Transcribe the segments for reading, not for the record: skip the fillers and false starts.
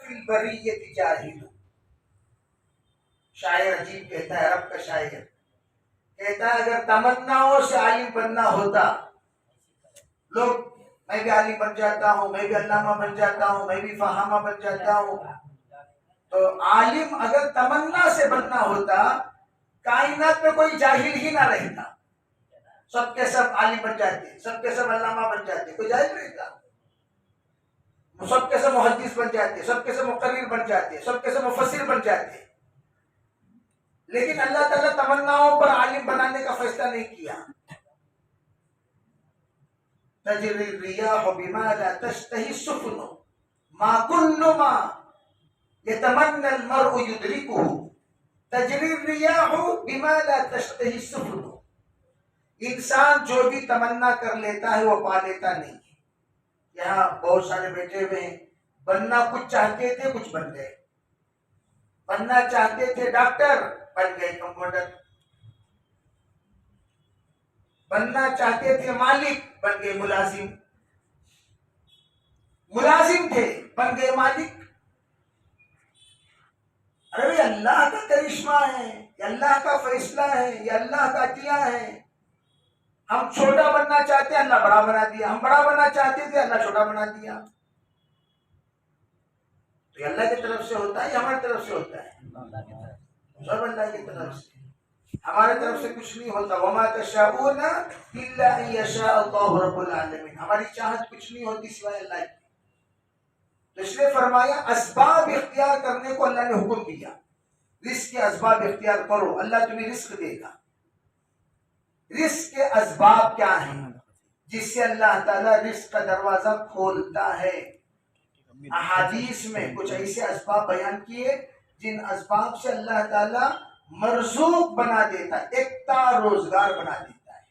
Fill बरियति जाहिल। शायर अजीब कहता है, अरब का शायर कहता है अगर तमन्नाओं से आलिम बनना होता, लोग मैं भी आलिम बन जाता हूँ, मैं भी अल्लामा बन जाता हूँ, मैं भी फहामा बन जाता हूँ, तो आलिम अगर तमन्ना से बनना होता, कायनात में कोई जाहिल ही ना रहता, सबके सब आलिम बन जाते, सबके सब अल्लामा बन जाते, कोई जाहिल रहता, सबके सब मुहद्दिस बन जाते, सबके सब मुकर्रिर बन जाते, सबके सब मुफस्सिर बन जाते। लेकिन अल्लाह ताला तमन्नाओं पर आलिम बनाने का फैसला नहीं किया। तजरी रियाह बिमा ला तश्तही सुफुन मा कुल्लु मा यतमन्ना अल-मर्'उ युद्रिकुहु तजरी रियाह बिमा ला तश्तही सुफुन। इंसान जो भी तमन्ना कर लेता है वो पा लेता नहीं। यहाँ बहुत सारे बैठे हुए हैं, बनना कुछ चाहते थे, कुछ बन गए। बनना चाहते थे डॉक्टर, बन गए कंप्यूटर। बनना चाहते थे मालिक, बन गए मुलाजिम। मुलाजिम थे, बन गए मालिक। अरे अल्लाह का करिश्मा है, ये अल्लाह का फैसला है, ये अल्लाह का अतिया है। हम छोटा बनना चाहते, अल्लाह बड़ा बना दिया। हम बड़ा बनना चाहते थे, अल्लाह छोटा बना दिया। तो ये अल्लाह की तरफ से होता है या हमारी तरफ से होता है? सब अल्लाह की तरफ से। हमारे तरफ से कुछ नहीं होता। वमा तशाऊना इल्ला अन यशा अल्लाहु रब्बुल आलमीन। हमारी चाहत कुछ नहीं होती सिवाय अल्लाह की। तो इसलिए फरमाया असबाब इख्तियार करने को अल्लाह ने हुक्म दिया। रिस्क के असबाब इख्तियार करो, अल्लाह तुम्हें रिस्क देगा। रिस्क के असबाब क्या है जिससे अल्लाह ताला रिस्क का दरवाजा खोलता है? अहादीस में कुछ ऐसे असबाब बयान किए जिन असबाब से अल्लाह ताला मरज़ूक बना देता है, एकता रोजगार बना देता है,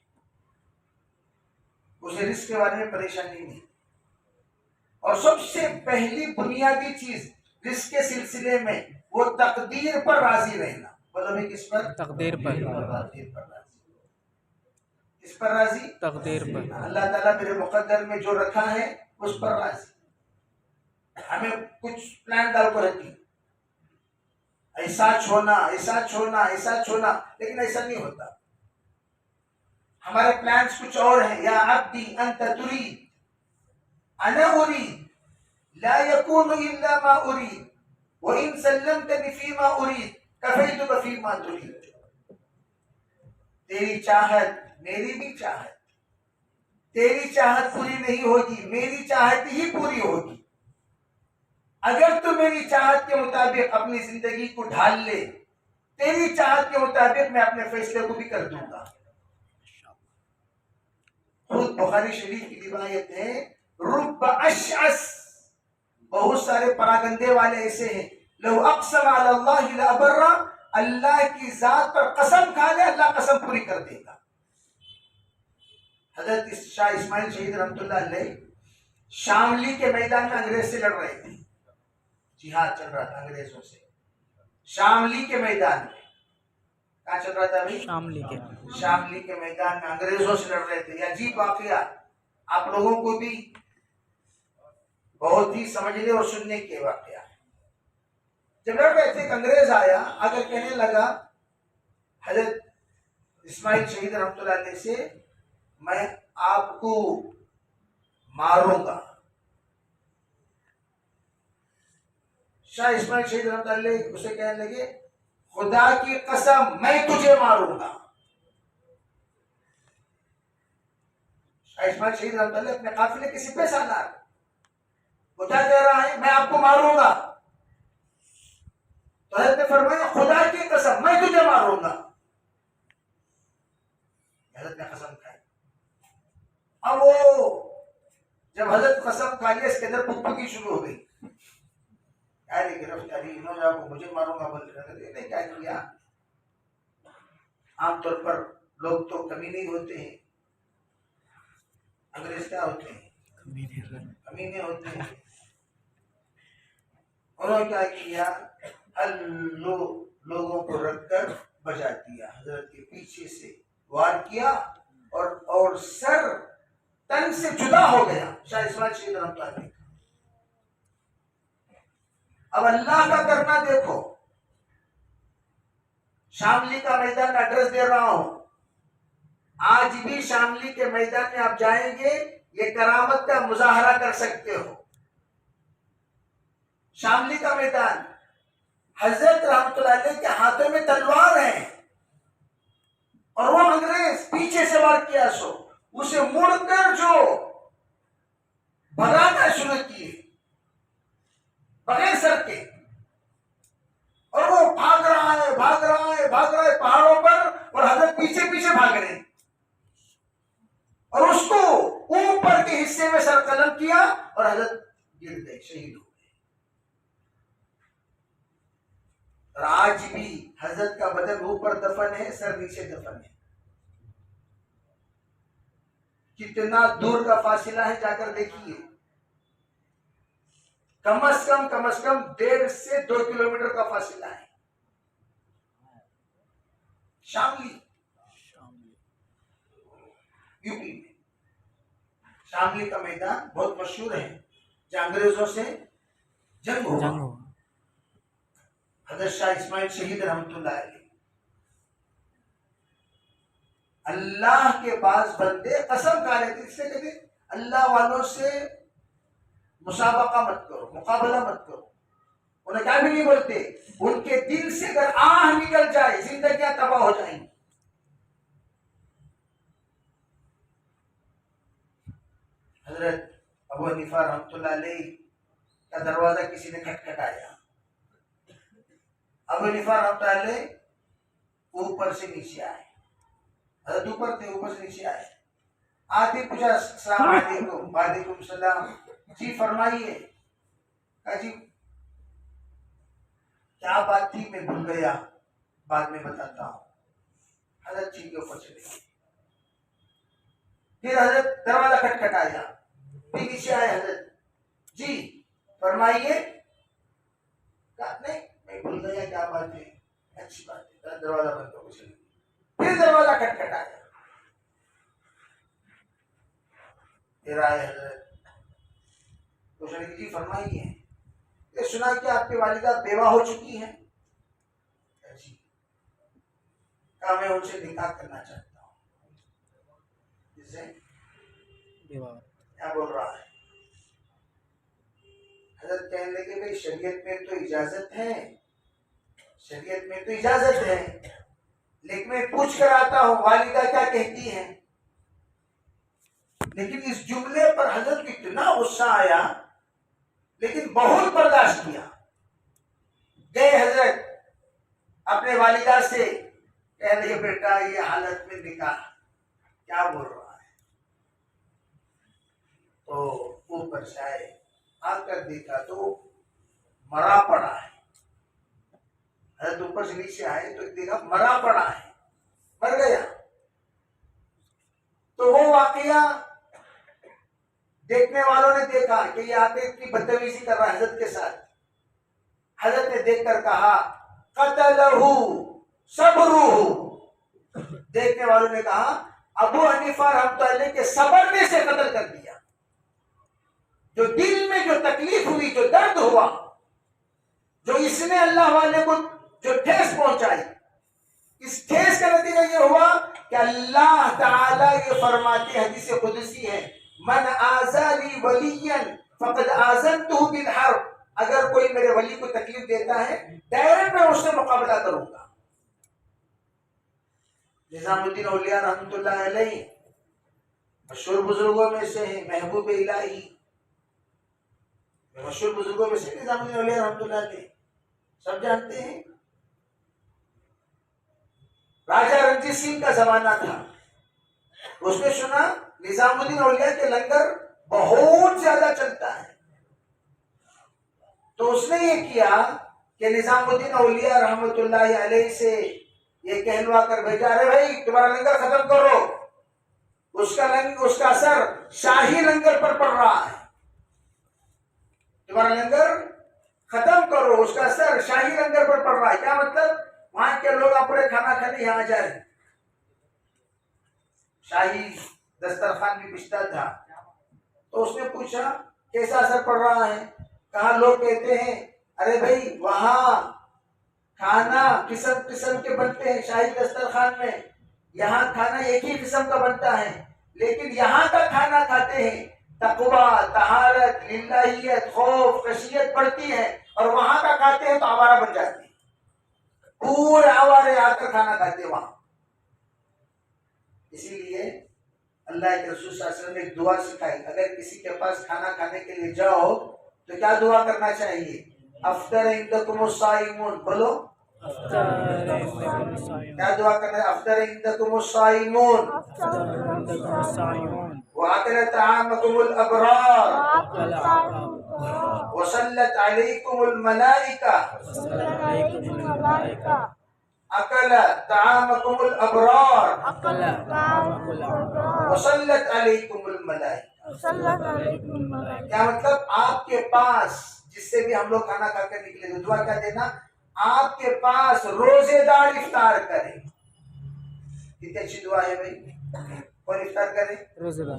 उसे रिस्क के बारे में परेशानी नहीं। और सबसे पहली बुनियादी चीज रिस्क के सिलसिले में वो तकदीर पर राजी रहना। बोलो भाई किस पर? तकदीर पर। तकदीर पर राजी। किस पर राजी? तकदीर पर। अल्लाह ताला मेरे मुकद्दर में जो रखा है उस पर राजी। हमें कुछ प्लान डाल कर रखी, ऐसा छोड़ना, ऐसा छोड़ना, ऐसा छोड़ना, लेकिन ऐसा नहीं होता। हमारे प्लान्स कुछ और हैं। या अब्दी अंत तुरीद अना उरीद ला यकूनु इल्ला मा उरीद व इन सल्लमतनी फीमा उरीद कफैतुका फीमा तुरीद। तेरी चाहत मेरी भी चाहत, तेरी चाहत पूरी नहीं होगी, मेरी चाहत ही पूरी होगी। अगर तू मेरी चाहत के मुताबिक अपनी जिंदगी को ढाल ले, तेरी चाहत के मुताबिक मैं अपने फैसले को भी कर दूंगा। खुद बुखारी शरीफ की रिवायत है, रुब्ब अशअस, बहुत सारे परागंदे वाले ऐसे हैं, लौ अक़सम अला अल्लाह ला अबर्रा, अल्लाह की जात पर कसम खा ले अल्लाह कसम पूरी कर देगा। हजरत शाह इस्माइल शहीद रहमतुल्लाह अलैह शामली के मैदान में अंग्रेज से लड़ रहे थे। जिहाद चल रहा था अंग्रेजों से। शामली के मैदान में क्या चल रहा था भाई? शामली के मैदान में अंग्रेजों से लड़ रहे थे। ये अजीब वाकया आप लोगों को भी बहुत ही समझने और सुनने के वाकया है। जब लड़ रहे थे, एक अंग्रेज आया, आकर कहने लगा हजरत इस्माइल शहीद रहमतुल्लाह अलैह से, मैं आपको मारूंगा। शाह इस्माइल शहीद रहमतुल्लाह अलैह उसे कहने लगे, खुदा की कसम मैं तुझे मारूंगा। शाह इस्माइल शहीद रहमतुल्लाह अलैह अपने काफिले के सिपह सालार, वो क्या कह रहा है? मैं आपको मारूंगा। तो हजरत ने फरमाया, खुदा की कसम मैं तुझे मारूंगा। हजरत ने कसम खाई। अब वो जब हजरत कसम खा लिया, इसके अंदर पुकपुकी शुरू हो गई। अरे गिरफ्तारी, इन्होंने आपको मुझे मारूंगा बोल रहे, क्या किया? आमतौर पर लोग तो कमीने होते हैं, अंग्रेज क्या होते हैं? कमीने होते हैं। उन्होंने क्या किया? लोगों को रखकर बजा दिया, हजरत के पीछे से वार किया और सर तन से जुदा हो गया शाह इस्माइल शहीद रहमतुल्लाह अलैह। अब अल्लाह का करना देखो। शामली का मैदान एड्रेस दे रहा हूं, आज भी शामली के मैदान में आप जाएंगे, ये करामत का मुजाहरा कर सकते हो। शामली का मैदान, हजरत रहमतुल्लाह अलैह के हाथों में तलवार है और वो अंग्रेज पीछे से वार किया, सो उसे मुड़कर जो भगाना शुरू किए बगैर सर के, और वो भाग रहा है भाग रहा है भाग रहा है पहाड़ों पर, और हजरत पीछे पीछे भाग रहे हैं, और उसको ऊपर के हिस्से में सर कलम किया और हजरत गिर गए, शहीद हो गए। और आज भी हजरत का बदन ऊपर दफन है, सर नीचे दफन है। कितना दूर का फासिला है, जाकर देखिए। कम से कम 1.5 से 2 किलोमीटर का फासिला है। शामली यूपी में शामली का मैदान बहुत मशहूर है, जहां अंग्रेजों से जंग हुआ। हजरत शाह इस्माइल शहीद रहमतुल्लाह अलैह, अल्लाह के पास बंदे कसम खा रहे थे, इससे कहते अल्लाह वालों से मुसाबका मत करो, मुकाबला मत करो। उन्हें क्या भी नहीं बोलते, उनके दिल से अगर आह निकल जाए जिंदगियां तबाह हो जाएंगी। हजरत अबू हनीफा रहमतुल्लाह अलैह का दरवाजा किसी ने खटखटाया। अबू हनीफा रहमतुल्लाह अलैह ऊपर से नीचे आए, हजरत ऊपर थे, ऊपर से नीचे आए। आते पूछा, अस्सलाम वालेकुम। वालेकुम सलाम। जी फरमाइए। कहा जी क्या बात थी, मैं भूल गया, बाद में बताता हूँ। हजरत जी के ऊपर चले गए। फिर हजरत दरवाजा खटखटाया, फिर नीचे आए हजरत, जी फरमाइए। कहा नहीं मैं भूल गया, क्या बात है, अच्छी बात है। दरवाजा बंद हो गया। फिर दरवाजा खटखटाया, फिर आए हजरत, पूछने की जी फरमाइए। ये सुना कि आपकी वालिदा बेवा हो चुकी है। जी कहा मैं उनसे निकाह करना चाहता हूँ। जिससे क्या बोल रहा है? हजरत कहने लगे भाई शरीयत में तो इजाजत है, शरीयत में तो इजाजत है, लेकिन मैं पूछ कर आता हूँ वालिदा क्या कहती है। लेकिन इस जुमले पर हजरत को इतना गुस्सा आया, लेकिन बहुत बर्दाश्त किया। गए हजरत अपने वालिदा से, कह रहे बेटा ये हालत में निकाह क्या बोल रहा है। तो ऊपर से आए, आकर देखा तो मरा पड़ा है। हजरत ऊपर से नीचे आए तो देखा मरा पड़ा है, मर गया। तो वो वाकया देखने वालों ने देखा कि ये आके की बदतमीजी कर रहा है हजरत के साथ। हजरत ने देखकर कहा कतलहू सबरूहू। देखने वालों ने कहा अबू हनीफा रहमतुल्लाह अलैह के सब्र से कत्ल कर दिया। जो दिल में जो तकलीफ हुई, जो दर्द हुआ, जो इसने अल्लाह वाले को जो ठेस पहुंचाई, इस ठेस का नतीजा ये हुआ कि अल्लाह ताला ये फरमाते, हदीस कुदसी है, मन आज़ाली वलियन फक़द आज़नतुहु बिल हर्ब। अगर कोई मेरे वली को तकलीफ देता है, डायरेक्ट मैं उससे मुकाबला करूंगा। निजामुद्दीन औलिया रहमतुल्लाह अलैह मशहूर बुजुर्गों में से है, महबूब इलाही, मशहूर बुजुर्गों में से निजामुद्दीन औलिया रहमतुल्लाह अलैह सब जानते हैं। राजा रणजीत सिंह का जमाना था, उसने सुना निजामुद्दीन औलिया के लंगर बहुत ज्यादा चलता है, तो उसने ये किया कि निजामुद्दीन औलिया रहमतुल्लाह अलैह से ये कहलवा कर भेजा, अरे भाई तुम्हारा लंगर खत्म करो। उसका असर शाही लंगर पर पड़ रहा है, तुम्हारा लंगर खत्म करो, उसका असर शाही लंगर पर पड़ रहा है। क्या मतलब? वहां के लोग अपने खाना खाने यहाँ जाए। शाही दस्तरखान भी बिछता था, तो उसने पूछा कैसा असर पड़ रहा है। कहा लोग कहते हैं अरे भाई वहां खाना किस्म किस्म के बनते हैं शाही दस्तरखान में, यहाँ खाना एक ही किस्म का बनता है, लेकिन यहाँ का खाना खाते हैं तकवा, तहारत, लिल्लाहियत, खौफ, खशियत बढ़ती है, और वहां का खाते हैं तो आवारा बन जाते हैं, पूरे आवारे आकर खाना खाते हैं वहां। इसीलिए अल्लाह के रसूल सल्लल्लाहु अलैहि वसल्लम ने एक दुआ सिखाई, अगर किसी के पास खाना खाने के लिए जाओ तो क्या दुआ करना चाहिए? अफ्तर इंदकुमुस साइमून, बोलो क्या दुआ करना है? अफ्तर इंदकुमुस साइमून व अकल तआमकुमुल अबरार व सल्लत अलैकुमुल मलाइका अकल तआमकुमुल अबरार व सल्लत अलैकुमुल मलाइका। क्या मतलब? आपके पास, जिससे भी हम लोग खाना खाकर निकले तो दुआ क्या देना? आपके पास रोजेदार इफ्तार करे। कितनी अच्छी दुआ है भाई। कौन इफ्तार करे? रोजेदार।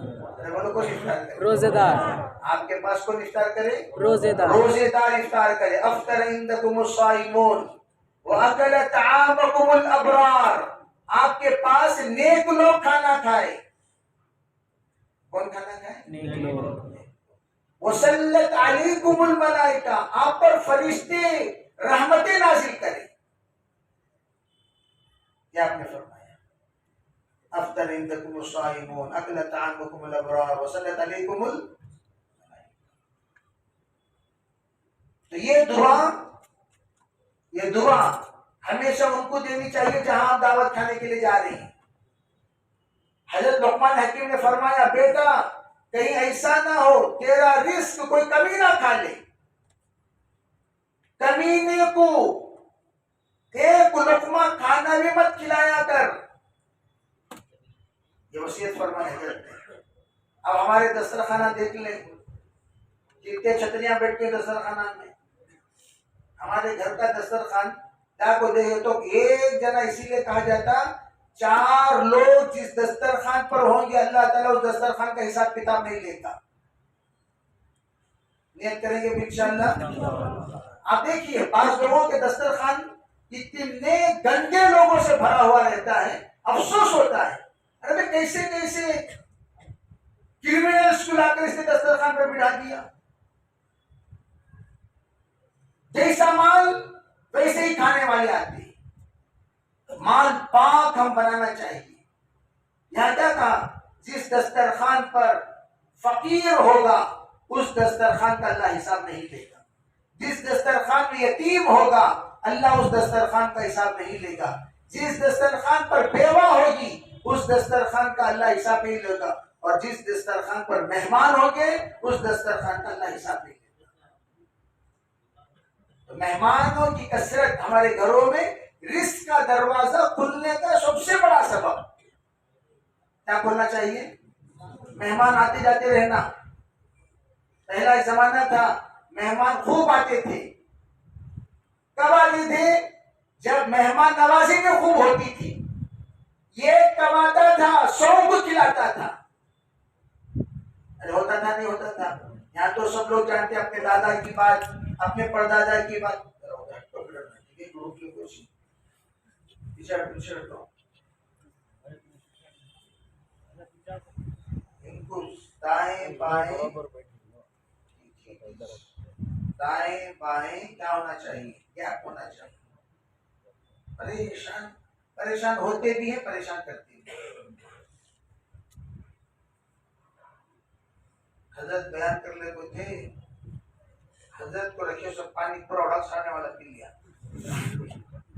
बोलो कौन इफ्तार करे? रोजेदार। आपके पास कौन इफ्तार करे? रोजेदार। रोजेदार इफ्तार करे। अफ्तर इंदकुमुस साइमून व अकल तआमकुमुल अबरार, आपके पास नेक लोग खाना खाए। कौन खाना खाए? नेक लोग। वसल्लत अलैकुमुल मलाइका, आप पर फरिश्ते रहमतें नाजिल करें। क्या आपने फरमाया? अफ्तर इंदकुमुस साइमून अकल तआमकुमुल अबरार वसल्लत अलैकुमुल मलाइका। तो ये दुआ हमेशा उनको देनी चाहिए जहां आप दावत खाने के लिए जा रहे हैं। हजरत लुकमान हकीम ने फरमाया, बेटा कहीं ऐसा ना हो तेरा रिस्क कोई कमी ना खा ले, कमीने को एक लुकमा खाना भी मत खिलाया कर। ये वसीयत फरमाया हजरत ने। अब हमारे दस्तरखाना देख ले, कितने छतरियां बैठती हैं दस्तरखाना में। हमारे घर का दस्तरखान को देखे तो एक जना इसीलिए कहा जाता, 4 लोग जिस दस्तरखान पर होंगे अल्लाह ताला उस दस्तरखान का हिसाब किताब नहीं लेगा। नियत करेंगे इंशाअल्लाह। आप देखिए पांच लोगों के दस्तरखान इतने गंदे लोगों से भरा हुआ रहता है, अफसोस होता है, अरे कैसे कैसे क्रिमिनल्स को लाकर इसने दस्तरखान पर बिठा दिया। जैसा माल वैसे ही खाने वाले आते हैं। माल पाक हम बनाना चाहिए। यहां क्या कहा? जिस दस्तरखान पर फकीर होगा उस दस्तरखान का अल्लाह हिसाब नहीं लेगा। जिस दस्तरखान में यतीम होगा अल्लाह उस दस्तरखान का हिसाब नहीं लेगा। जिस दस्तरखान पर बेवा होगी उस दस्तरखान का अल्लाह हिसाब नहीं लेगा। और जिस दस्तरखान पर मेहमान होंगे उस दस्तरखान का अल्लाह हिसाब नहीं लेगा। तो मेहमानों की कसरत हमारे घरों में रिस्क का दरवाजा खुलने का सबसे बड़ा सबब। क्या खोलना चाहिए? मेहमान आते जाते रहना। पहला जमाना था मेहमान खूब आते थे। कब आते थे? जब मेहमान नवाजी में खूब होती थी। ये कमाता था, 100 को खिलाता था। अरे होता था नहीं होता था? यहाँ तो सब लोग जानते अपने दादा की बात, अपने परदादा की बात। इनको दाएं बाएं क्या होना चाहिए? गैप होना चाहिए। परेशान होते भी हैं, परेशान करते भी हैं। हजरत बयान कर ले कोई थे, हजरत को रखे सब पानी पूरा उड़ा साने वाला पी लिया।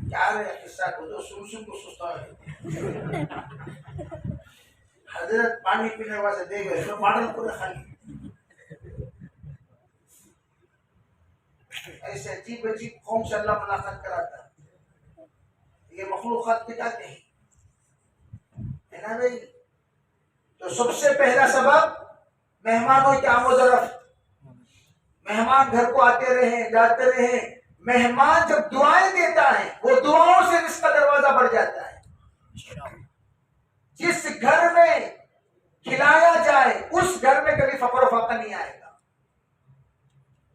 क्या रे किस्सा को तो सुन को सुस्ता है। हजरत पानी पीने वाले दे गए तो मॉडल पूरा खाली। ऐसे अजीब अजीब कौम से अल्लाह मुलाकात कराता है। ये मखलूकात के जाते हैं, है ना भाई? तो सबसे पहला सबब मेहमानों की आमोदरफ्त। मेहमान घर को आते रहे जाते रहे। मेहमान जब दुआएं देता है वो दुआओं से रिस्क का दरवाजा बढ़ जाता है। जिस घर में खिलाया जाए उस घर में कभी फकर फाका नहीं आएगा।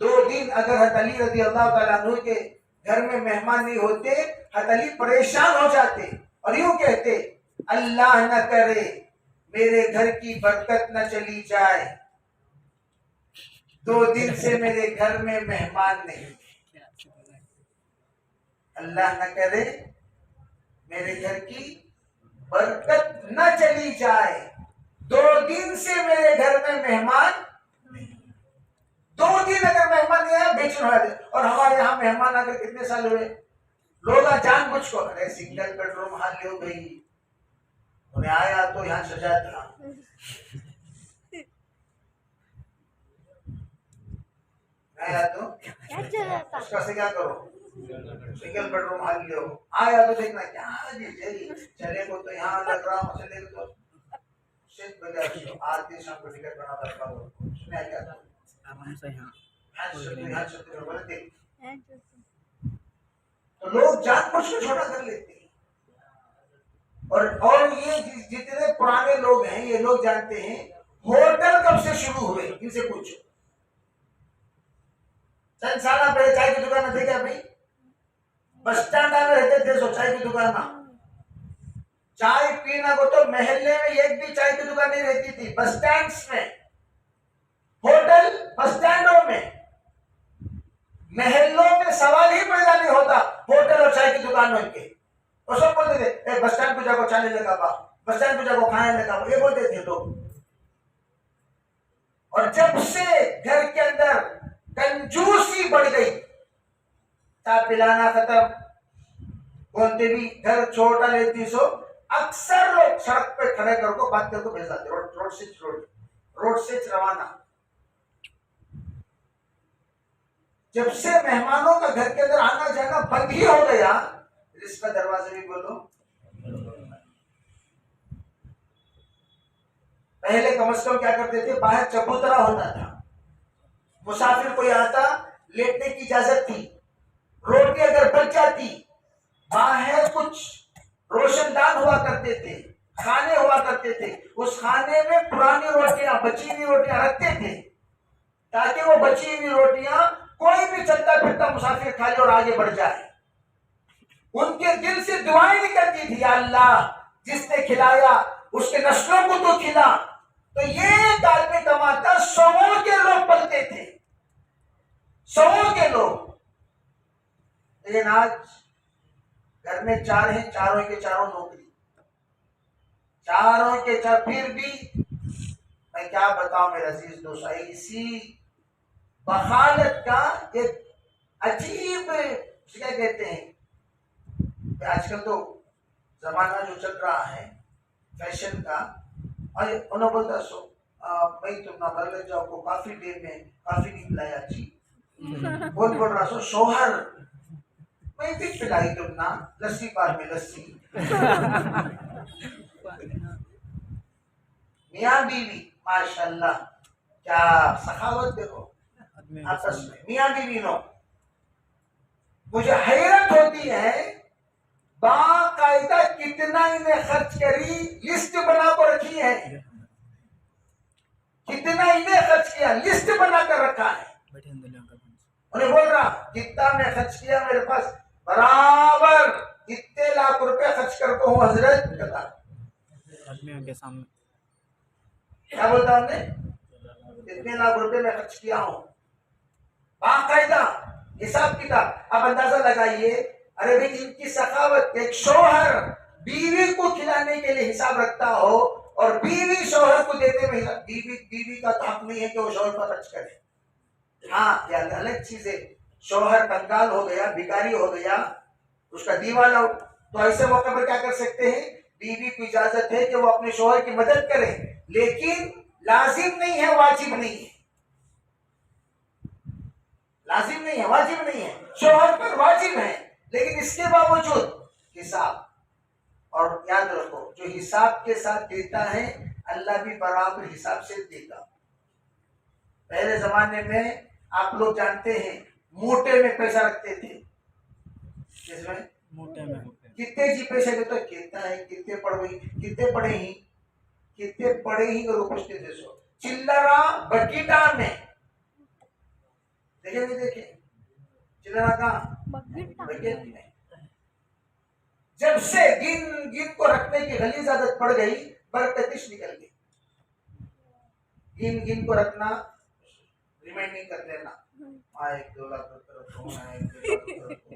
2 दिन अगर हज़रत अली रज़ी अल्लाह ताला अन्हु के घर में मेहमान नहीं होते, हज़रत अली परेशान हो जाते और यूं कहते, अल्लाह न करे मेरे घर की बरकत न चली जाए, 2 दिन से मेरे घर में मेहमान नहीं, अल्लाह न करे मेरे घर की बरकत न चली जाए, 2 दिन से मेरे घर में मेहमान नहीं। 2 दिन अगर मेहमान नहीं आया बेचैन हो जाते। और हमारे यहाँ मेहमान आकर कितने साल हुए, लोग जानबूझ को, अरे सिंगल बेडरूम हाल ले गई, उन्हें आया तो यहाँ सजा था, आया तो उसका से क्या करो, सिंगल बेडरूम हाल लियो, आया तो देखना क्या चले को तो यहाँ लग रहा हूँ, चले तो सिर्फ बजा आज दिन शाम को टिकट बना रखा हो, उसमें क्या था तो लोग जानबूझ के छोटा कर लेते हैं। और ये जितने पुराने लोग हैं ये लोग जानते हैं होटल कब से शुरू हुए, इनसे पूछो। चंद साल पहले चाय की दुकान थे क्या भाई? बस स्टैंड में रहते थे सो चाय की दुकान ना, चाय पीना को तो महल्ले में एक भी चाय की दुकान नहीं रहती थी, बस स्टैंड में, होटल बस स्टैंडों में, महल्लों में सवाल ही पैदा नहीं होता होटल और चाय की दुकान में के। और सब बोलते थे बस स्टैंड को जाकर चाय लेने का बा, बस स्टैंड को जाकर खाने लेने का, ये बोलते थे लोग। और जब से घर के अंदर कंजूसी बढ़ गई, चाय पिलाना खत्म, बोलते भी घर छोटा लेती सो, अक्सर लोग सड़क पे खड़े करके बात करके भेज जाते, रोड से रवाना। जब से मेहमानों का घर के अंदर आना जाना बंद ही हो गया, इसका दरवाजे भी बोलो, पहले कम से कम क्या करते थे, बाहर चबूतरा होता था, मुसाफिर कोई आता लेटने की इजाजत थी, रोटी अगर बच जाती, बाहर कुछ रोशनदान हुआ करते थे, खाने हुआ करते थे, उस खाने में पुरानी रोटियां, बची हुई रोटियां रखते थे, ताकि वो बची हुई रोटियां कोई भी चलता फिरता मुसाफिर खा ले और आगे बढ़ जाए। उनके दिल से दुआएं निकलती थी, अल्लाह जिसने खिलाया उसके नस्लों को तो खिला। तो ये दाल में कमाता 100 के लोग पलते थे, 100 के लोग। लेकिन आज घर में 4 हैं, चारों के चारों नौकरी, चारों के चार, फिर भी मैं क्या बताऊं मेरा अजीज दोस्त, इसी बखालत का एक अजीब क्या कहते हैं, आजकल तो जमाना जो चल रहा है फैशन का, और उन्होंने बोलता सो भाई तुम ना भर ले जाओ को काफी देर में काफी नहीं पिलाया अच्छी, बोल रहा सो शोहर मैं भी पिलाई तुम ना, लस्सी पार में लस्सी, मियाँ बीवी माशाल्लाह क्या सखावत देखो आपस में, मियाँ बीवी नो। मुझे हैरत होती है बाकायदा कितना इन्हें खर्च करी, लिस्ट बना कर रखी है, कितना इन्हें खर्च किया लिस्ट बना कर रखा है। उन्हें बोल रहा कितना मैं खर्च किया, मेरे पास बराबर कितने लाख रुपए खर्च करके हूँ हजरत के सामने, क्या बोलता हमने, कितने लाख रुपए मैं खर्च किया हूँ, बाकायदा हिसाब किताब। अब अंदाजा लगाइए, अरे भाई इनकी सखावत, एक शौहर बीवी को खिलाने के लिए हिसाब रखता हो और बीवी शौहर को देने में, बीवी का तो हक नहीं है कि वो शौहर पर खर्च करे। हाँ क्या अलग चीज है, शौहर कंगाल हो गया, भिखारी हो गया, उसका दीवाना, तो ऐसे मौके पर क्या कर सकते हैं, बीवी को इजाजत है कि वो अपने शौहर की मदद करे, लेकिन लाजिम नहीं है, वाजिब नहीं है, लाजिम नहीं है, वाजिब नहीं है, शौहर पर वाजिब है, लेकिन इसके बावजूद हिसाब। और याद रखो जो हिसाब के साथ देता है अल्लाह भी बराबर हिसाब से देगा। पहले जमाने में आप लोग जानते हैं मोटे में पैसा रखते थे, जिसमें मोटे में कितने जी पैसे देते, कितना है, कितने पढ़े ही कितने पढ़े ही करो पूछते थे, सो चिल्लरा बकीटा में देखे नहीं देखे? चिल्लाना कहाँ? बकेट में। जब से गिन गिन को रखने की गलीज आदत पड़ गई, बरकतिश निकल गई। गिन गिन को रखना, रिमाइंडिंग कर लेना, हाँ 1-2 लाख रखो, हाँ 1-2 लाख रखो,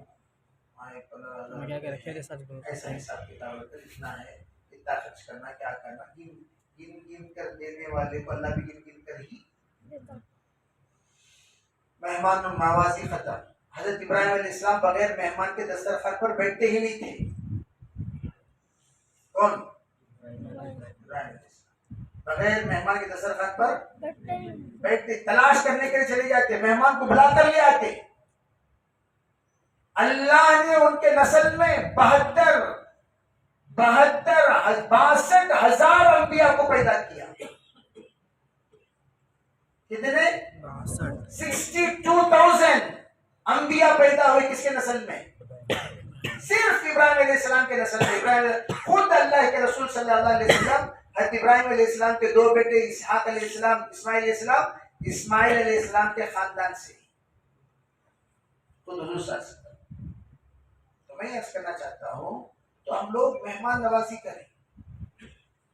हाँ 15,000 ऐसा हिसाब किताब लिखना है, कितना खर्च करना, क्या करना। गिन गिन गिन कर देने वाले को अल्लाह भी गिन गिन कर ही। मेहमान नवाजी खत्म। हजरत इब्राहिम अलैहिस्सलाम बगैर मेहमान के दस्तरखान पर बैठते ही नहीं थे। कौन? बगैर मेहमान के दस्तरखान पर बैठते, तलाश करने के लिए चले जाते, मेहमान को बुला कर ले आते। अल्लाह ने उनके नस्ल में 62,000 अंबिया को पैदा किया। कितने? 62,000 अंबिया पैदा हुए किसके नस्ल में? सिर्फ इब्राहिम अलैहिस्सलाम के नस्ल में। इब्राहिम खुद अल्लाह के रसूल सल्लल्लाहु अलैहि वसल्लम हज़रत इब्राहिम अलैहिस्सलाम के 2 बेटे इसहाक अलैहिस्सलाम, इस्माइल अलैहिस्सलाम के खानदान से। तो मैं अर्ज करना चाहता हूँ, तो हम लोग मेहमान नवाजी करें,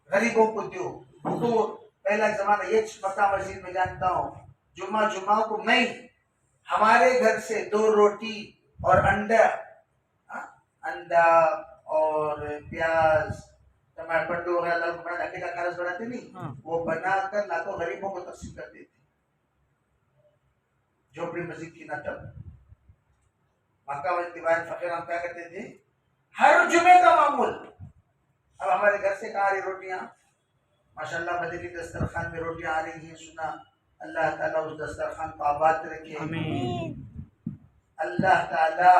गरीबों को दो। तो पहला जमाना ये मक्का मस्जिद में जानता हूँ, जुम्मा को नहीं, हमारे घर से 2 रोटी और अंडा और प्याज टमाटर वगैरह अंडे का खारस बनाते नहीं, वो बनाकर लाखों गरीबों को तकसीम कर देते। झोपड़ी मस्जिद की ना तब मक्का मस्जिद फकीर हम क्या करते थे, हर जुमे का मामूल। अब हमारे घर से कहाँ आ रही रोटियां, माशाल्लाह मदनी दस्तरखान में रोटियां आ रही हैं। सुना, अल्लाह ताला उस दस्तरखान को आबाद रखे। अल्लाह ताला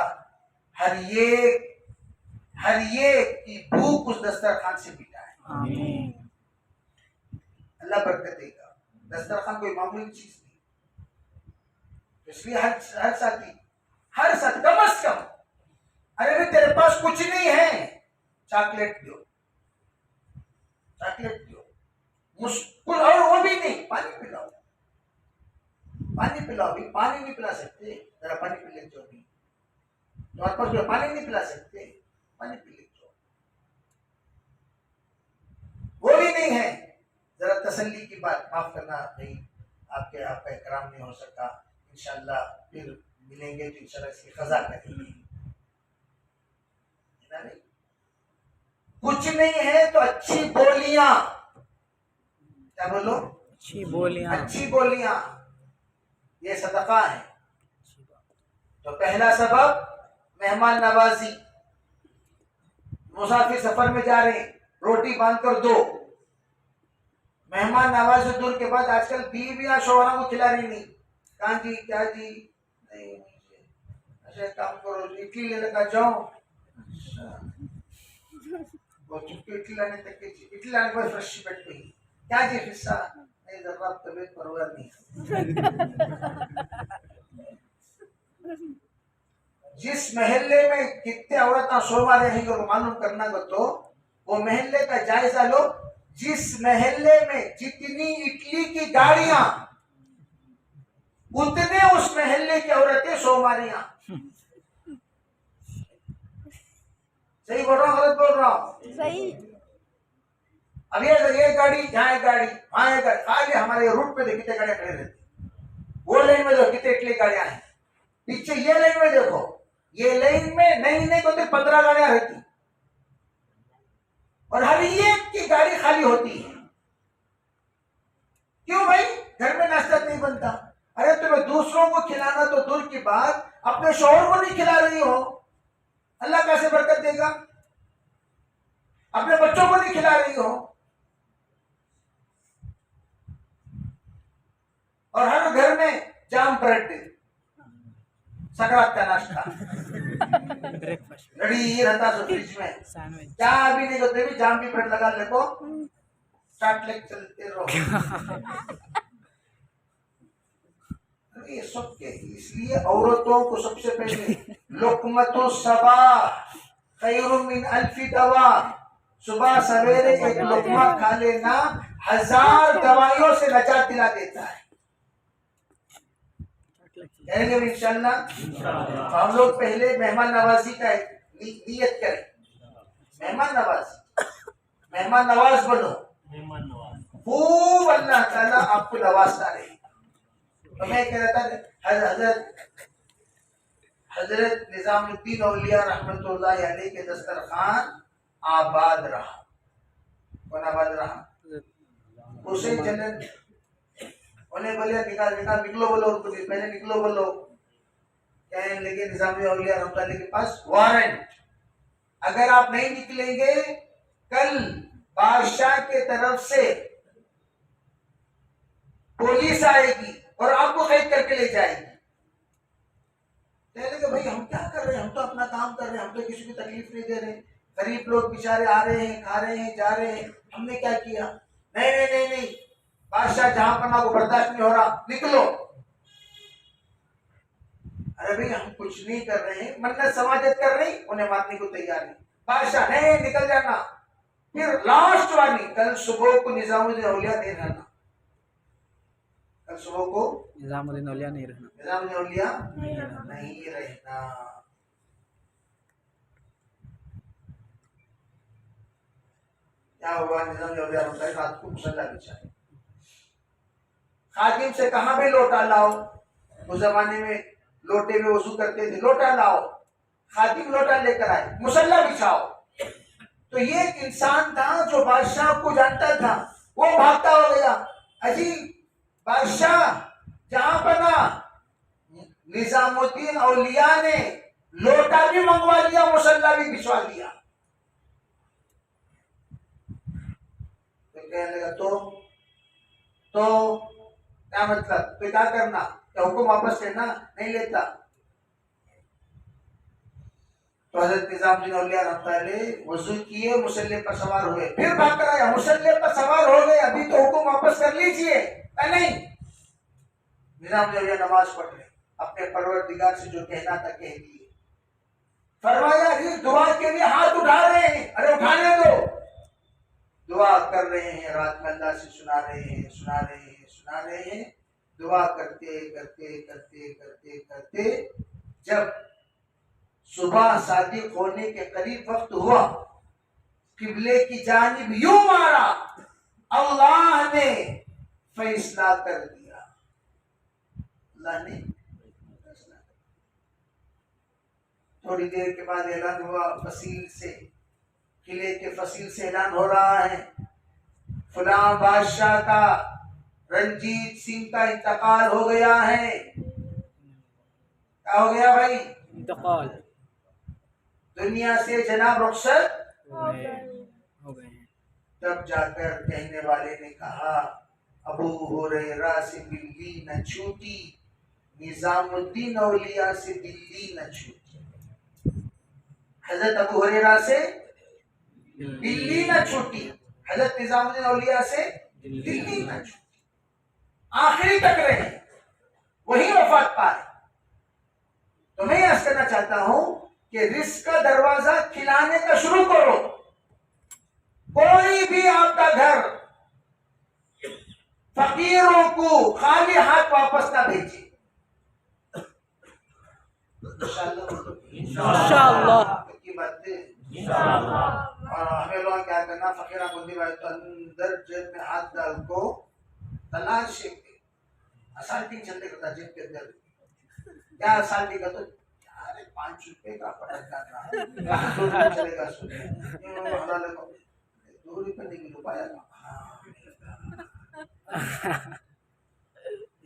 हर एक की भूख उस दस्तरखान से मिटाए। अल्लाह बरकत देगा। दस्तरखान कोई मामूली चीज नहीं, इसलिए हर साथी कम अज कम, अरे भाई तेरे पास कुछ नहीं है, चॉकलेट दो, मुश्किल, और वो भी नहीं, पानी पिलाओ। भी पानी नहीं पिला सकते, जरा पानी पी ले। जो भी तुम्हारे पास पानी नहीं पिला सकते, पानी पी ले। वो भी नहीं है, जरा तसल्ली की बात, माफ करना भाई, आपका इकराम नहीं हो सका, इंशाल्लाह फिर मिलेंगे तो इंशाल्लाह इसकी खजा करेंगे। कुछ नहीं है तो अच्छी बोलियां, क्या बोलो? अच्छी बोलियां, ये सदका है। तो पहला सबब मेहमान नवाजी। मुसाफिर सफर में जा रहे हैं, रोटी बांध कर दो। मेहमान नवाजी दूर के बाद आजकल बीवियां शोहरों को खिला रही नहीं, कहाँ जी, क्या जी, नहीं अच्छा काम करो, इडली ले लगा जाओ। वो चुपके इडली लाने तक के, इडली लाने पर फ्रेश बैठ गई, क्या जी हिस्सा नहीं, जरा तबीयत परवार नहीं। जिस महल्ले में कितने औरतें शोभा रहेंगे वो मालूम करना तो वो महल्ले का जायजा लो। जिस महल्ले में जितनी इडली की गाड़ियां, उतने उस महल्ले की औरतें सोमारियां। सही बोल रहा हूँ, गलत बोल रहा हूँ? सही। अब ये गाड़ी, यहाँ एक गाड़ी, वहां एक गाड़ी, खाली हमारे रूट पे कितने गाड़ियां खड़ी रहती। वो लाइन में देखो कितने इडली गाड़ियां हैं, पीछे ये लाइन में देखो, ये लाइन में नहीं तो 15 गाड़ियां रहती, और हर एक की गाड़ी खाली होती है। क्यों भाई? घर में नाश्ता नहीं बनता। अरे तुम्हें दूसरों को खिलाना तो दूर की बात, अपने शौहर को नहीं खिला रही हो, अल्लाह कैसे बरकत देगा? अपने बच्चों को नहीं खिला रही हो, और हर घर में जाम ब्रेड, सकरात का नाश्ता रेडी रहता है फ्रिज में, क्या अभी नहीं होते भी जाम भी ब्रेड लगा ले को स्टार्ट लेक चलते रहो। ये सब के इसलिए औरतों को सबसे पहले लुक़मतु सबा खैरुम मिन अल्फी दवा, सुबह सवेरे एक लुक़मा खा लेना 1000 दवाइयों से नजात दिला देता है। कहेंगे इंशाल्लाह। हम लोग पहले मेहमान नवाजी का नियत करें। मेहमान नवाजी, मेहमान नवाज बनो, खूब अल्लाह ताला आपको नवाजता रहेगा। तो मैं कह रहा था हजरत निजामुद्दीन औलिया रहमतुल्लाह अलैह के दस्तरखान आबाद रहा। कौन आबाद रहा? उसे जनरल उन्हें बोले निकलो बोलो, उनको पहले निकलो बोलो। कहने लगे निजामी औलिया रहमतुल्लाह के पास वारंट, अगर आप नहीं निकलेंगे कल बादशाह के तरफ से पुलिस आएगी और आपको कैद करके ले जाएगी। कहने लगे भाई हम क्या कर रहे हैं, हम तो अपना काम कर रहे हैं, हम तो किसी को तकलीफ नहीं दे रहे। गरीब लोग बेचारे आ रहे हैं, खा रहे हैं, जा रहे हैं, हमने क्या किया? नहीं नहीं नहीं नहीं, बादशाह जहां पना को बर्दाश्त नहीं हो रहा, निकलो। अरे भाई हम कुछ नहीं कर रहे हैं, मन्नत समाजत कर रही, उन्हें मारने को तैयार नहीं। बादशाह नहीं, निकल जाना। फिर लास्ट वार्निंग, कल सुबह को निजामुद्दीन औलिया नहीं रहना, कल सुबह को निजामुद्दीन औलिया नहीं रहना, निजामुद्दीन औलिया नहीं रहना। क्या हुआ? निजामुद्दीन औलिया रहता है, रात को मुसल्ला बिछाए, खादिम से कहा भी लोटा लाओ। उस जमाने में लोटे में वजू करते थे, लोटा लाओ। खादिम लोटा लेकर आए, मुसल्ला बिछाओ। तो ये एक इंसान था जो बादशाह को जानता था, वो भागता हो गया। अजी बादशाह जहां बना, निजामुद्दीन औलिया ने लोटा भी मंगवा लिया, मुसल्ला भी बिछवा दिया। तो कहने लगा तो क्या मतलब, तो क्या करना, क्या हुक्म वापस लेना? नहीं लेता। तो हजरत निजामुद्दीन औलिया रहमतुल्लाह वजू किए, मुसल्ले पर सवार हुए, फिर भाग कर आया, मुसल्ले पर सवार हो गए, अभी तो हुक्म वापस कर लीजिए। नहीं, निजामुद्दीन औलिया नमाज पढ़ रहे, अपने परवरदिगार से जो कहना था कह दिए। फरमाया कि दुआ के लिए हाथ उठा रहे हैं, अरे उठाने दो। दुआ कर रहे हैं, रात में अल्लाह से सुना रहे हैं, सुना रहे हैं, सुना रहे हैं। दुआ करते करते करते करते करते जब सुबह सादिक होने के करीब वक्त हुआ, किबले की जानिब यूं मारा, अल्लाह ने फैसला कर दिया। अल्लाह ने थोड़ी देर के बाद ऐलान हुआ, फसील से, किले के फसील से ऐलान हो रहा है, फलां बादशाह का रंजीत सिंह का इंतकाल हो गया है। क्या हो गया भाई? इंतकाल, दुनिया से जनाब रुखसत हो गए। तब जाकर कहने वाले ने कहा, अबू हुरैरा से बिल्ली न छूटी, निजामुद्दीन औलिया से बिल्ली न छूटी। हजरत अबू हुरैरा से बिल्ली न छूटी, हजरत निजामुद्दीन औलिया से बिल्ली न छूटी। आखिरी तक रहे, वही वफात पाए। तो मैं अर्ज करना चाहता हूं कि रिस्क का दरवाजा खिलाने का शुरू करो। कोई भी आपका घर फकीरों को खाली हाथ वापस ना भेजे। इंशाअल्लाह की बातें। और हमें लोग क्या करना, फकीरा बंदी भाई तो अंदर जेब में हाथ डाल को तलाश असाल्टिंग चलते करता जेब के अंदर। क्या असाल्टिंग का? तो अरे 5 रुपए का पटक रहा चलेगा, 2 रुपए नहीं मिल पाया,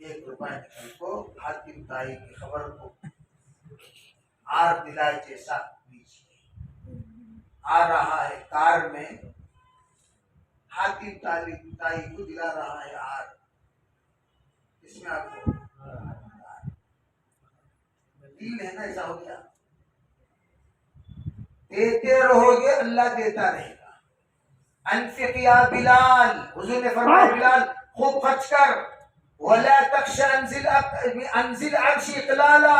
1 रुपया निकल को हाकिम ताई की खबर को आर दिलाए जैसा बीच आ रहा है। कार में हाकिम ताई को दिला रहा है आर, इसमें आपको दिल है ना, ऐसा हो गया। देते रहोगे, अल्लाह देता रहेगा। अनफिक या बिलाल, हुजूर ने फरमाया बिलाल खूब खर्च कर। वला तख्शा अंजिल अर्श इकलाला,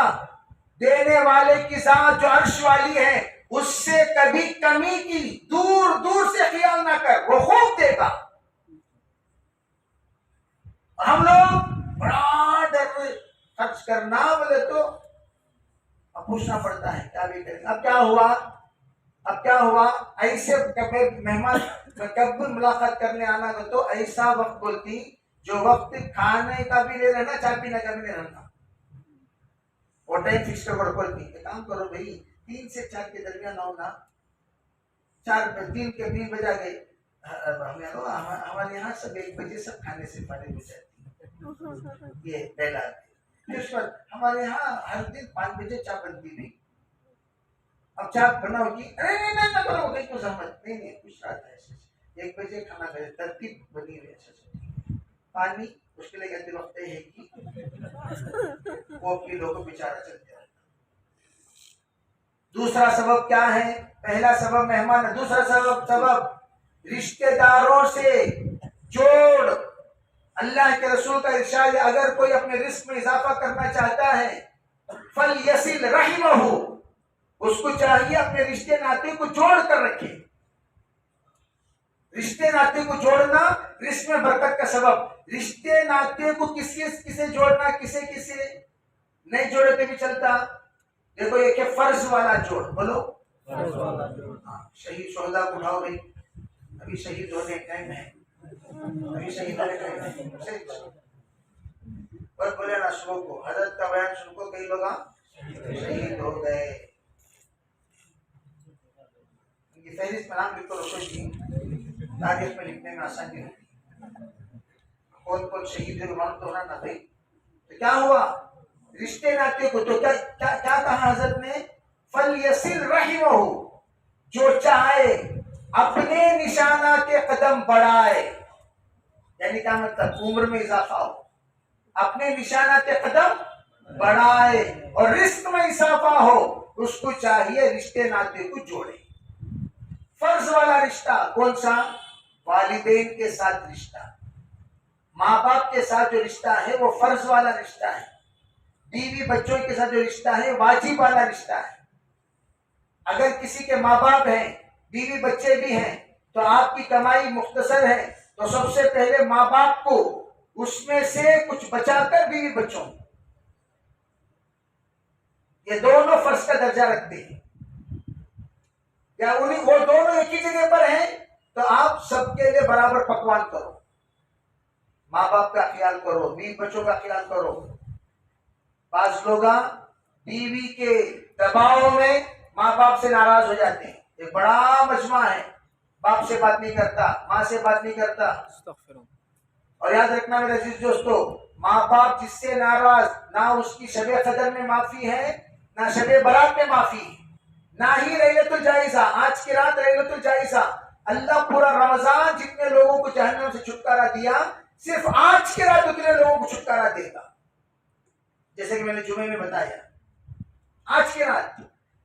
देने वाले की जात जो अर्श वाली है उससे कभी कमी की दूर दूर से ख्याल ना कर, वो खूब देगा। हम लोग बड़ा डर, खर्च करना बोले तो अब पूछना पड़ता है क्या भी करें। अब क्या हुआ ऐसे कभी मेहमान कब मुलाकात करने आना तो ऐसा वक्त बोलती जो वक्त खाने का भी ले रहना, चाय पीने का भी ले रहना, वो टाइम फिक्स कर बोलती काम करो भाई 3 से 4 के दरमियान आओ ना, 3 के 3 बजा गए हमारे यहाँ सब 1 बजे सब खाने से फारिग हो जाती है। ये पहला हमारे यहाँ हर दिन 5 बजे चाय बनती नहीं। अब चाय बनाओगी, अरे नहीं ना करो कहीं को समझ नहीं कुछ आता है ऐसे 1 बजे खाना खाए तरतीब बनी हुई ऐसे। पानी उसके लिए कहते वक्त है कि वो अपनी लोगों बेचारा चलते रहता। दूसरा सबब क्या है? पहला सबब मेहमान, दूसरा सबब रिश्तेदारों से जोड़। अल्लाह के रसूल का इरशाद है अगर कोई अपने रिस्क में इजाफा करना चाहता है फल यसिल रहिमहु, उसको चाहिए अपने रिश्ते नाते को जोड़ कर रखे। रिश्ते नाते को जोड़ना रिस्क में बरकत का सबब। रिश्ते नाते को किसे जोड़ना, किसे नहीं जोड़े तो भी चलता। देखो एक है फर्ज वाला जोड़, बोलो फर्ज वाला जोड़। शहीद शोहदा को उठाओ भाई, अभी शहीद होने टाइम है, अभी शहीद होने टाइम है। और बोले ना सुबह को हजरत का बयान सुनको कई लोग शहीद हो गए। उनकी फहरिस्त में नाम लिख कर रखो जी, तारीख में लिखने में आसानी होती है। कौन शहीद है मालूम तो होना ना भाई। तो क्या हुआ रिश्ते नाते को तो क्या कहा हजरत ने? फल यसिल रहिमहु, जो चाहे अपने निशाना के कदम बढ़ाए, यानी क्या मतलब उम्र में इजाफा हो, अपने निशाना के कदम बढ़ाए और रिस्क में इजाफा हो, उसको चाहिए रिश्ते नाते को जोड़े। फर्ज वाला रिश्ता कौन सा? वालिदैन के साथ रिश्ता, माँ बाप के साथ जो रिश्ता है वो फर्ज वाला रिश्ता है। बीवी बच्चों के साथ जो रिश्ता है वाजिब वाला रिश्ता है। अगर किसी के माँ बाप हैं, बीवी बच्चे भी हैं, तो आपकी कमाई मुख्तसर है, तो सबसे पहले माँ बाप को उसमें से कुछ बचाकर बीवी बच्चों, ये दोनों फर्ज का दर्जा रखते हैं। या उन्हीं वो दोनों एक ही जगह पर हैं तो आप सबके लिए बराबर पकवान करो, माँ बाप का ख्याल करो, बीवी बच्चों का ख्याल करो। बाज लोग बीवी के दबाव में माँ बाप से नाराज हो जाते हैं। एक बड़ा मजमा है, बाप से बात नहीं करता, माँ से बात नहीं करता। और याद रखना मेरे अजीज दोस्तों, माँ बाप जिससे नाराज, ना उसकी शबे कदर में माफी है, ना शबे बारात में माफी है, ना ही लैलतुल जायजा, आज की रात लैलतुल जायजा। अल्लाह पूरा रमजान जितने लोगों को जहन्नम से छुटकारा दिया, सिर्फ आज की रात उतने लोगों को छुटकारा देगा। जैसे कि मैंने जुमे में बताया, आज की रात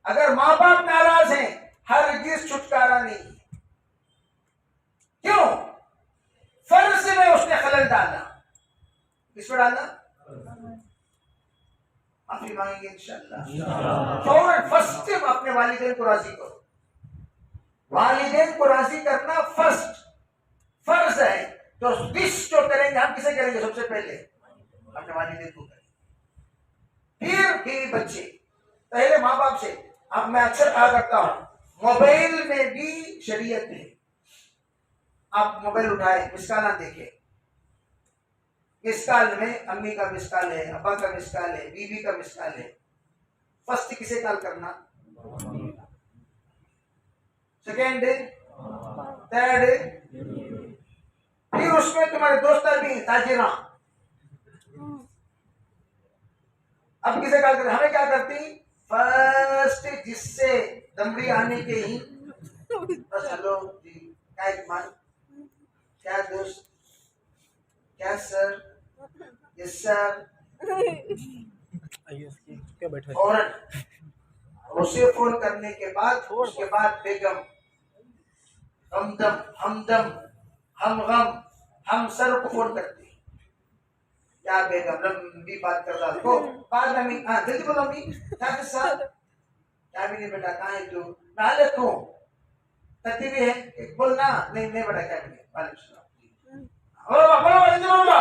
अगर माँ बाप नाराज हैं, हरगिज़ छुटकारा नहीं। क्यों? फर्ज में उसने खलल डाला। किसमें डाला? माफी मांगेंगे इंशाअल्लाह। फौरन फर्स्ट अपने वालिदैन को राजी करो। वालिदैन को राजी करना फर्ज है। तो विश जो करेंगे हम किसे करेंगे? सबसे पहले अपने वालिदैन को करेंगे, फिर बीवी बच्चे, पहले माँ बाप से। अब मैं अक्सर कहा करता हूं मोबाइल में भी शरीयत है। आप मोबाइल उठाए, मिसकाल देखे, मिसकाल में अम्मी का मिसकाल है, अब्बा का मिसकाल है, बीवी का मिसकाल है। फर्स्ट किसे कॉल करना? सेकेंड, थर्ड, फिर उसमें तुम्हारे दोस्त भी ताजिरा। अब किसे कॉल करते? हमें क्या करती? फर्स्ट जिससे दमड़ी आने के ही बस हेलो जी, क्या इकमान, क्या दोस्त, क्या सर, यस सर, क्या बैठा और उसे फोन करने के बाद उसके बाद बेगम, हमदम, हमदम, हम गम, हम सर को फोन करते। क्या बेगम लंबी बात कर रहा को बाद में हाँ जल्दी बोलो अम्मी, क्या किस्सा? क्या भी नहीं बेटा, कहाँ है तू? मैं हाल तू तकती भी है, बोलना नहीं बेटा, क्या भी नहीं। वालेकुम सलाम। ओ बोलो इधर बोलो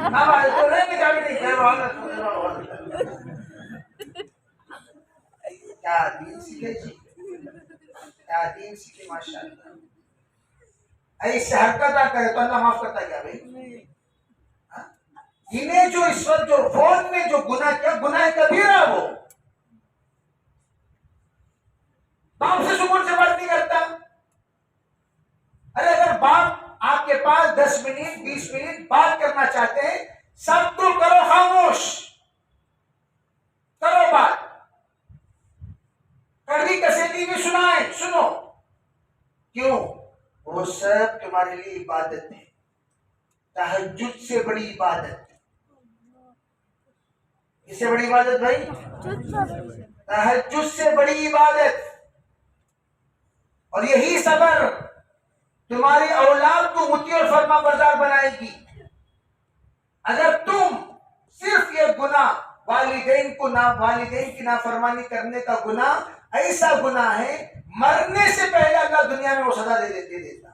ना भाई तो नहीं क्या भी नहीं क्या क्या दीन सीखे जी क्या दीन सीखे माशाल्लाह ऐसे हरकत करे तो अल्लाह माफ करता क्या भाई हाँ? इन्हें जो इस वक्त जो फोन में जो गुनाह किया गुनाह कबीरा वो बाप से सुकून से बात नहीं करता। अरे अगर बाप आपके पास 10 मिनट 20 मिनट बात करना चाहते हैं सब तो करो खामोश करो बात कड़वी कसेली भी सुनाए सुनो क्यों वो सब तुम्हारे लिए इबादत है तहज्जुद से बड़ी इबादत इससे बड़ी इबादत भाई तहज्जुद से बड़ी इबादत और यही सबर तुम्हारी औलाद को मुती और फरमा बरदार बनाएगी। अगर तुम सिर्फ ये गुनाह वालिदैन की नाफरमानी करने का गुनाह ऐसा गुनाह है मरने से पहले अल्लाह दुनिया में वो सजा दे देता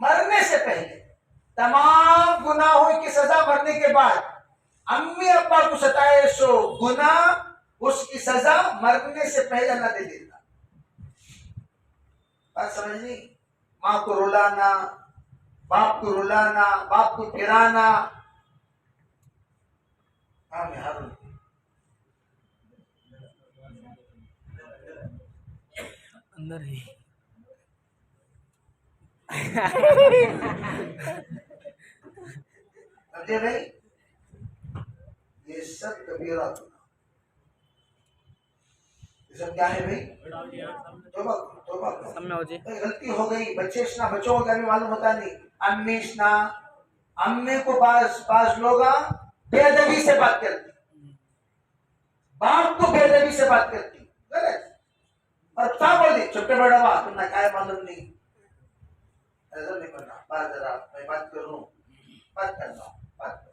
मरने से पहले तमाम गुनाहों की सजा मरने के बाद अम्मी अब्बा को सताए सो गुनाह उसकी सजा मरने से पहले अल्लाह दे देता। बात समझनी माँ को रुलाना बाप को रुलाना बाप को फिराना अंदर ही समझे भाई ये सब कबीरा गुनाह ये सब क्या है भाई तौबा सब में हो जी गलती हो गई बच्चे स्ना बच्चों का भी मालूम होता नहीं अम्मी स्ना अम्मी को पास लोग बेअदबी से बात करती बाप को बेअदबी से बात करती गलत और क्या बोल दी चुपके बैठा हुआ तुमने क्या मालूम नहीं ऐसा नहीं करना बात जरा मैं बात कर लूं बात करना बात कर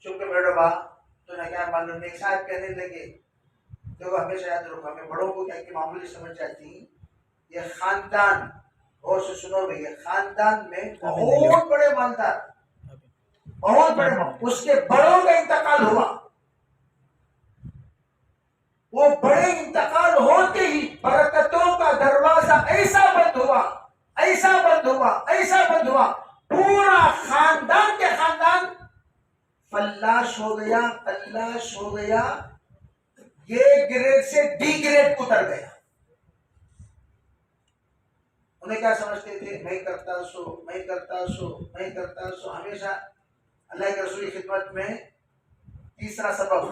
चुपके बैठो बा तुमने क्या मालूम नहीं साहब कहने लगे देखो हमेशा याद रखो हमें बड़ों को क्या कि मामूली समझ जाती ये खानदान और से सुनो भाई ये खानदान में बहुत बड़े मालदार बहुत बड़े उसके बड़ों का इंतकाल हुआ वो बड़े इंतकाल होते ही बरकतों का दरवाजा ऐसा बंद हुआ ऐसा बंद हुआ ऐसा बंद हुआ पूरा खानदान के खानदान फल्लाश हो गया तल्लाश हो गया ये ग्रेड से डी ग्रेड उतर गया। उन्हें क्या समझते थे मैं करता सो मैं करता सो मैं करता सो हमेशा अल्लाह के रसूल की खिदमत में तीसरा सबक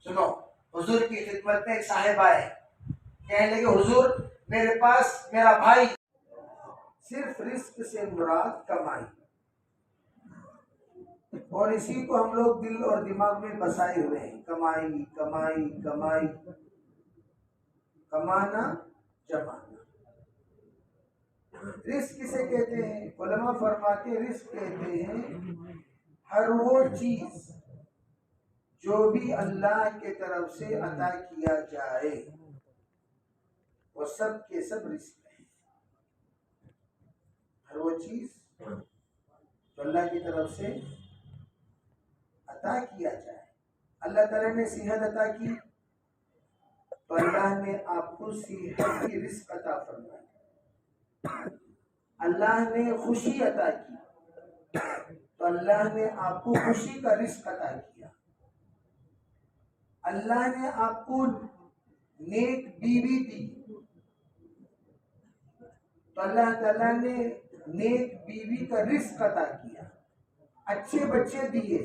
सुनो हुजूर की खिदमत में एक साहिब आए कहने लगे हुजूर मेरे पास मेरा भाई सिर्फ रिस्क से मुराद कमाई और इसी को हम लोग दिल और दिमाग में बसाए हुए हैं कमाई कमाई कमाई कमाना जमाना। रिस्क किसे कहते हैं उलमा फरमाते रिस्क कहते हैं हर वो चीज जो भी अल्लाह के तरफ से अता किया जाए वो सब के सब रिस्क है। हर वो चीज जो अल्लाह की तरफ से अता किया जाए अल्लाह ताला ने सेहत अता की तो अल्लाह ने आपको सेहत की रिस्क अता फरमाई। अल्लाह ने खुशी अता की तो अल्लाह ने आपको खुशी का रिस्क अता किया। अल्लाह ने आपको नेक बीवी दी तो अल्लाह ताला ने नेक बीवी का रिस्क अता किया। अच्छे बच्चे दिए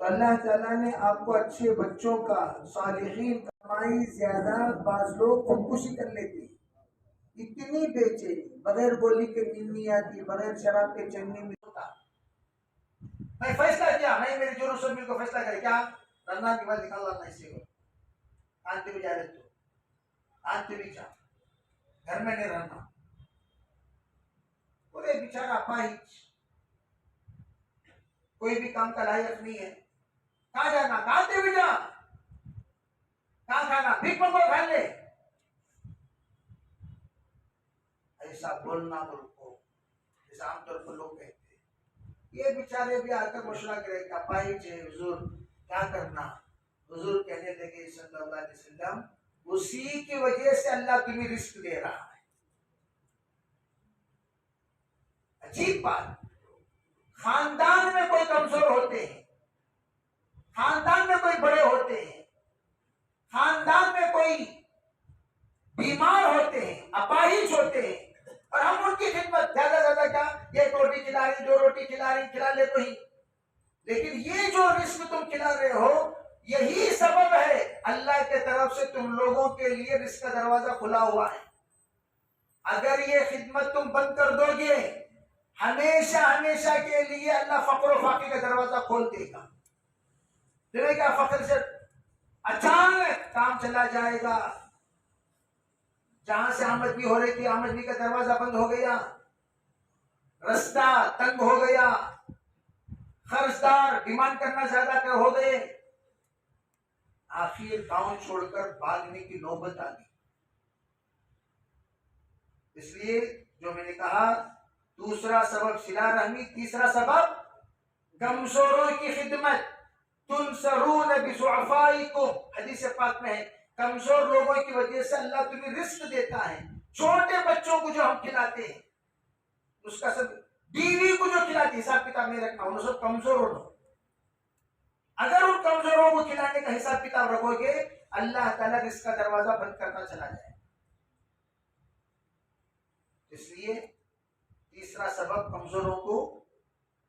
तो अल्लाह ताला ने आपको अच्छे बच्चों का सालिहीन कमाई ज्यादा बाज लोग खुदकुशी कर लेते इतनी बेचैनी बगैर गोली के नींद नहीं आती बगैर शराब के चैन नहीं मिलता। मैं फैसला किया मैं मेरे जोरों से मिलकर फैसला करे क्या रन्ना के बाद निकाल लाना इसी को आंते भी जा रहे तो आंते भी जा घर में नहीं रहना पूरे बेचारा पाइच कोई भी काम का लायक नहीं है कहाँ जाना कहाँ दे भी जा कहाँ खाना भीख मंगो खा ले ऐसा बोलना मुल्को जैसे आमतौर पर लोग कहते हैं। ये बेचारे भी आकर मशवरा करेगा पाई जे हुजूर क्या करना। हुजूर कहने लगे सल्लल्लाहु अलैहि वसल्लम, उसी की वजह से अल्लाह तुम्हें रिस्क दे रहा है। अजीब बात, खानदान में कोई कमजोर होते हैं, खानदान में कोई बड़े होते हैं, खानदान में कोई बीमार होते हैं, अपाहिज होते हैं, और हम उनकी खिदमत ज्यादा ज्यादा क्या, ये रोटी खिला रही, 2 रोटी खिला रही, खिला ले तो ही। लेकिन ये जो रिस्क तुम खिला रहे हो, यही सबब है अल्लाह के तरफ से तुम लोगों के लिए रिस्क का दरवाजा खुला हुआ है। अगर ये खिदमत तुम बंद कर दोगे, हमेशा हमेशा के लिए अल्लाह फक्र फाकी का दरवाजा खोल देगा। तुम्हें क्या फक्र से अचानक काम चला जाएगा। जहां से आमदनी हो रही थी, आमदनी का दरवाजा बंद हो गया, रास्ता तंग हो गया, खर्चदार डिमांड करना ज्यादा कर हो गए, आखिर गांव छोड़कर भागने की नौबत आ गई। इसलिए जो मैंने कहा, दूसरा सबब सिला रहमी, तीसरा सबब कमजोरों की खिदमत। तुनसरून बिज़ुअफ़ाइकुम, हदीस पाक में है, कमजोर लोगों की वजह से अल्लाह तुम्हें रिस्क देता है। छोटे बच्चों को जो हम खिलाते हैं, उसका सब, बीवी को जो खिलाते, हिसाब किताब नहीं रखना, उन सब कमजोर हो। अगर उन कमजोरों को खिलाने का हिसाब किताब रखोगे, अल्लाह ताला रिस्क का दरवाजा बंद करना चला जाए। इसलिए तीसरा सबब कमजोरों को,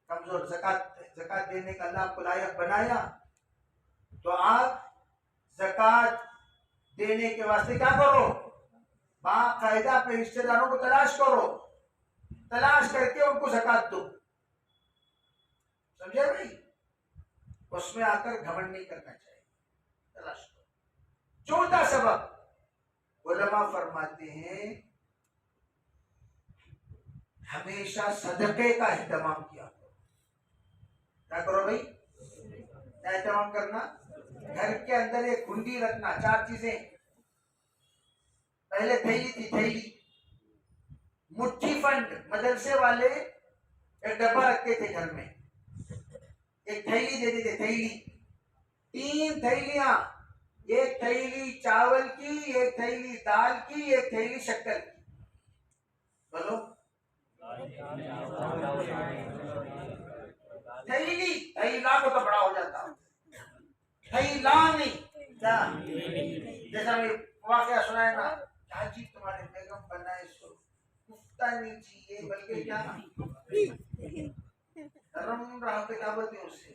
कमजोर ज़कात देने का अल्लाह आपको लायक बनाया, तो आप ज़कात देने के वास्ते क्या करो, बाकायदा अपने रिश्तेदारों को तलाश करो, तलाश करके उनको ज़कात दो। समझे भाई? उसमें आकर घमंड नहीं करना चाहिए, तलाश करो। चौथा सबब, उलमा फरमाते हैं हमेशा सदके का एहतमाम किया करो। क्या करो भाई? क्या एहतमाम करना? घर के अंदर एक हुंडी रखना, 4 चीजें। पहले थैली थी, थैली, मुट्ठी फंड, मदरसे वाले एक डब्बा रखते थे घर में, एक थैली दे देते, थैली, 3 थैलियां, एक थैली चावल की, एक थैली दाल की, एक थैली शक्कर की। बोलो, थैली, थैला को तो बड़ा हो जाता, थैला नहीं क्या? जैसा मैं वाकया सुनाया ना, क्या जी तुम्हारे बेगम बनाए सो कुफ्ता नहीं चाहिए, बल्कि क्या नरम रहा, पे क्या बोलते हैं उससे,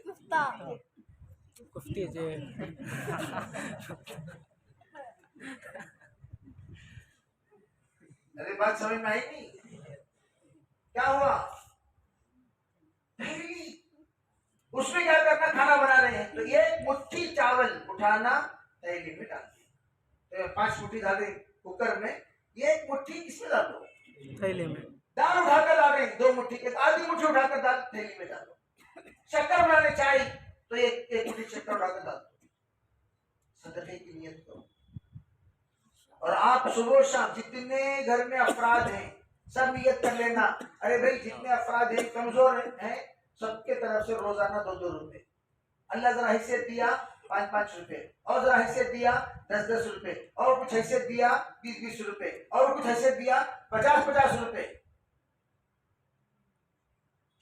कुफ्ती जे। अरे बात समझ में आई नहीं? क्या हुआ? उसमें क्या करना, खाना बना रहे हैं तो एक मुट्ठी चावल उठाना, तैली में डाल, 5 मुट्ठी डाले कुकर में, एक मुट्ठी इसमें डालो, थैले में। दाल उठाकर डाल रहे हैं 2 मुट्ठी, एक आधी मुट्ठी उठाकर दाल थैली में डालो। शक्कर बनाने चाय तो एक मुट्ठी शक्कर उठाकर डाल दो, सदके की नियत करो। और आप सुबह शाम जितने घर में अफराद हैं सब नियत कर लेना, अरे भाई जितने अफराद हैं कमजोर हैं, सबके तरफ से रोजाना 2-2 रुपए, अल्लाह जरा हैसियत दिया 5-5 रुपए, और जरा हैसियत दिया 10-10 रुपए, और कुछ हैसियत दिया 20-20 रुपए, और कुछ हैसियत दिया 50-50 रुपए।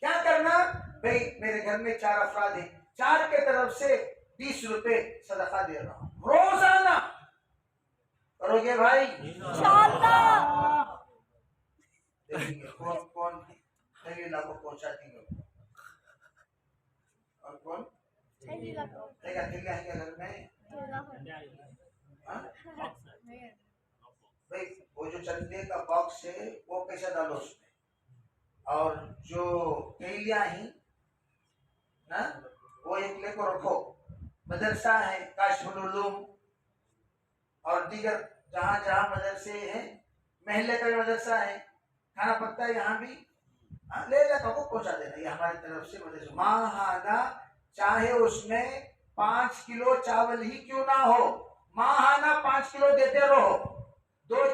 क्या करना भाई, मेरे घर में 4 अफराद हैं, 4 के तरफ से 20 रुपए सदका दे रहा हूं रोजाना। करोगे भाई? इंशाअल्लाह। देखेंगे कौन कौन थैलीला को पहुंचा देंगे, और कौन थैलीला है घर में। भाई वो जो चलने का बॉक्स है वो पैसा डालो उसमें, और जो थैलियां ही ना वो एक लेकर रखो। मदरसा है काशिफुल उलूम और दीगर जहाँ जहाँ मदरसे हैं, महल्ले का भी मदरसा है, खाना पकता है यहाँ भी, ले जाकर को पहुंचा देना, ये हमारी तरफ से मदरसा। माहाना चाहे उसमें 5 किलो चावल ही क्यों ना हो, माहाना 5 किलो देते रहो। 2